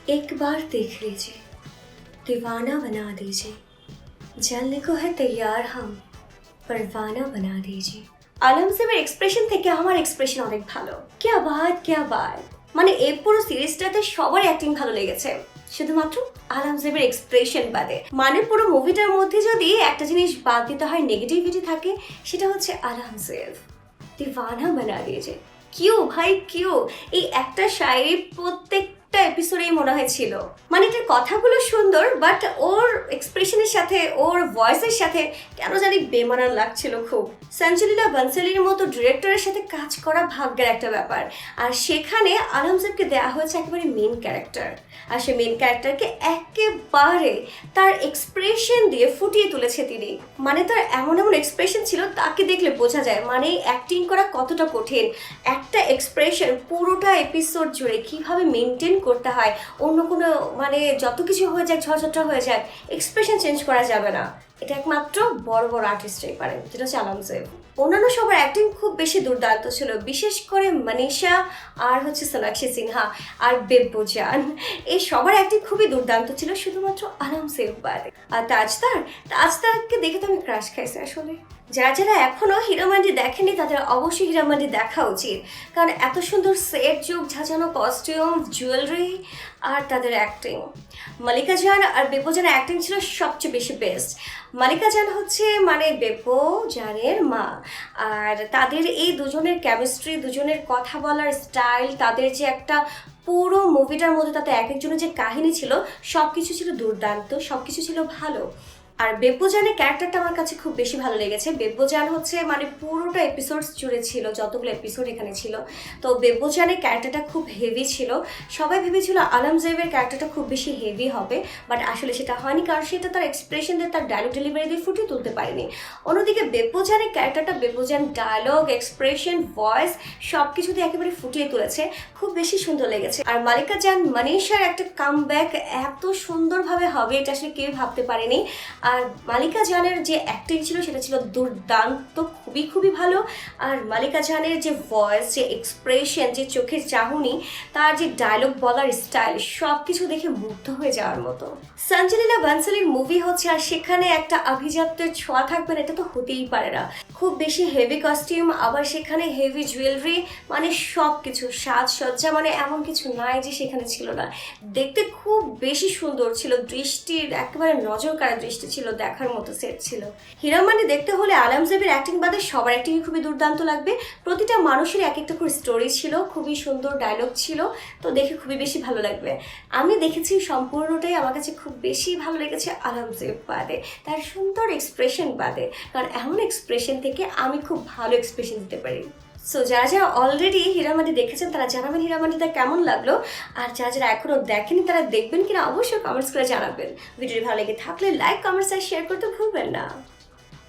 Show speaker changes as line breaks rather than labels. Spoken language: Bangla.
एक बार देख लीजिए, दीवाना बना दीजिए, जलने को है तैयार हम, परवाना बना दीजिए। আলম সাহেবের এক্সপ্রেশন থেকে আমার এক্সপ্রেশন অনেক ভালো। ক্যা বাত মানে এই পুরো সিরিজটাতে সবার অ্যাক্টিং ভালো লেগেছে, শুধুমাত্র আলম সাহেবের এক্সপ্রেশন বাদে। মানে পুরো মুভিটার মধ্যে যদি একটা জিনিস বাদ দিতে হয়, নেগেটিভিটি থাকে, সেটা হচ্ছে আলম সাহেব দিওয়ানা বানা দিয়েছে। কিউ ভাই কিউ, এই একটা শায়রি প্রত্যেকটা এপিসোডেই মনে হয়েছিল। মানে এটার কথাগুলো সুন্দর, বাট ওর এক্সপ্রেশনের সাথে ওর ভয়েসের সাথে কেন জানি বেমানান লাগছিল খুব। সঞ্জলীলা বানসালির মতো ডিরেক্টরের সাথে কাজ করা ভাগ্যের একটা ব্যাপার, আর সেখানে আলম সাহেবকে দেওয়া হয়েছে একেবারে মেন ক্যারেক্টার, আর সে মেন ক্যারেক্টারকে একেবারে তার এক্সপ্রেশন দিয়ে ফুটিয়ে তুলেছে তিনি। মানে তার এমন এমন এক্সপ্রেশন ছিল, তাকে দেখলে বোঝা যায় মানে অ্যাক্টিং করা কতটা কঠিন। একটা এক্সপ্রেশন পুরোটা এপিসোড জুড়ে কিভাবে মেনটেন করতে হয়, অন্য কোনো মানে যত কিছু হয়ে যায়, ঝড়ঝাপটা হয়ে যায়, এক্সপ্রেশন চেঞ্জ করা যাবে না। এটা একমাত্র বড় বড় আর্টিস্টরাই পারে, যেটা হচ্ছে আলম সাহেব। অন্যান্য সবার অ্যাক্টিং খুব বেশি দুর্দান্ত ছিল, বিশেষ করে মনীষা আর হচ্ছে সোনাক্ষী সিনহা আর বেব্বজান, এই সবার অ্যাক্টিং খুবই দুর্দান্ত ছিল, শুধুমাত্র আলম সাহেব বাদে। আর তাজদারকে দেখে তো আমি ক্রাশ খাইছি আসলে। যারা যারা এখনও হীরামান্ডি দেখেনি তাদের অবশ্যই হীরামান্ডি দেখা উচিত, কারণ এত সুন্দর সেট, যুগ ঝাঁঝানো কস্টিউম, জুয়েলারি আর তাদের অ্যাক্টিং। মালিকা জান আর বেব্বজানের অ্যাক্টিং ছিল সবচেয়ে বেশি বেস্ট। মালিকা জান হচ্ছে মানে বেব্বজানের মা, আর তাদের এই দুজনের কেমিস্ট্রি, দুজনের কথা বলার স্টাইল, তাদের যে একটা পুরো মুভিটার মধ্যে তাতে এক একজনের যে কাহিনী ছিল, সব কিছু ছিল দুর্দান্ত, সব কিছু ছিল ভালো। আর বেব্বজানের ক্যারেক্টারটা আমার কাছে খুব বেশি ভালো লেগেছে। বেব্বজান হচ্ছে মানে পুরোটা এপিসোডস জুড়ে ছিল, যতগুলো এপিসোড এখানে ছিল, তো বেব্বজানের ক্যারেক্টারটা খুব হেভি ছিল। সবাই ভেবেছিল আলম সাহেবের ক্যারেক্টারটা খুব বেশি হেভি হবে, বাট আসলে সেটা হয়নি, কারণ সেটা তার এক্সপ্রেশন দিয়ে, তার ডায়লগ ডেলিভারি দিয়ে ফুটিয়ে তুলতে পারেনি। অন্যদিকে বেব্বজানের ক্যারেক্টারটা, বেব্বজান ডায়লগ, এক্সপ্রেশন, ভয়েস সব কিছু দিয়ে একেবারে ফুটিয়ে তুলেছে, খুব বেশি সুন্দর লেগেছে। আর মালিকা জান মনীষার একটা কামব্যাক এত সুন্দরভাবে হবে এটা আসলে কেউ ভাবতে পারেনি। আর মালিকা জানের যে অ্যাক্টিং ছিল সেটা ছিল দুর্দান্ত, খুবই খুবই ভালো। আর মালিকা জানের যে ভয়েস, যে এক্সপ্রেশন, যে চোখের চাহনি, তার যে ডায়লগ বলার স্টাইল, সব কিছু দেখে মুগ্ধ হয়ে যাওয়ার মতো। সঞ্জলীলা বানসালির মুভি হচ্ছে, আর সেখানে একটা আভিজাত্যের ছোঁয়া থাকবে না, এটা তো হতেই পারে না। খুব বেশি হেভি কস্টিউম, আবার সেখানে হেভি জুয়েলারি, মানে সব কিছু সাজসজ্জা, মানে এমন কিছু নাই যে সেখানে ছিল না। দেখতে খুব বেশি সুন্দর ছিল, দৃষ্টির একেবারে নজর কাড়া দৃষ্টি ছিল, দেখার মতো সেট ছিল। হীরামান্ডি দেখতে হলে আলম সাহেবের অ্যাক্টিং বাদে সবার অ্যাক্টিংই খুবই দুর্দান্ত লাগবে। প্রতিটা মানুষের এক একটা করে স্টোরি ছিল, খুবই সুন্দর ডায়লগ ছিল, তো দেখে খুবই বেশি ভালো লাগবে। আমি দেখেছি সম্পূর্ণটাই, আমার কাছে খুব বেশি ভালো লেগেছে আলম সাহেব বাদে, তার সুন্দর এক্সপ্রেশন বাদে, কারণ এমন এক্সপ্রেশন থেকে আমি খুব ভালো এক্সপ্রেশন দিতে পারি। সো যারা যারা অলরেডি হীরামান্ডি দেখেছেন তারা জানাবেন হীরামান্ডিটা কেমন লাগলো, আর যারা যারা এখনও দেখেনি তারা দেখবেন কিনা অবশ্যই কমেন্টস করে জানাবেন। ভিডিওটি ভালো লেগে থাকলে লাইক, কমেন্টস আর শেয়ার করতে ভুলবেন না।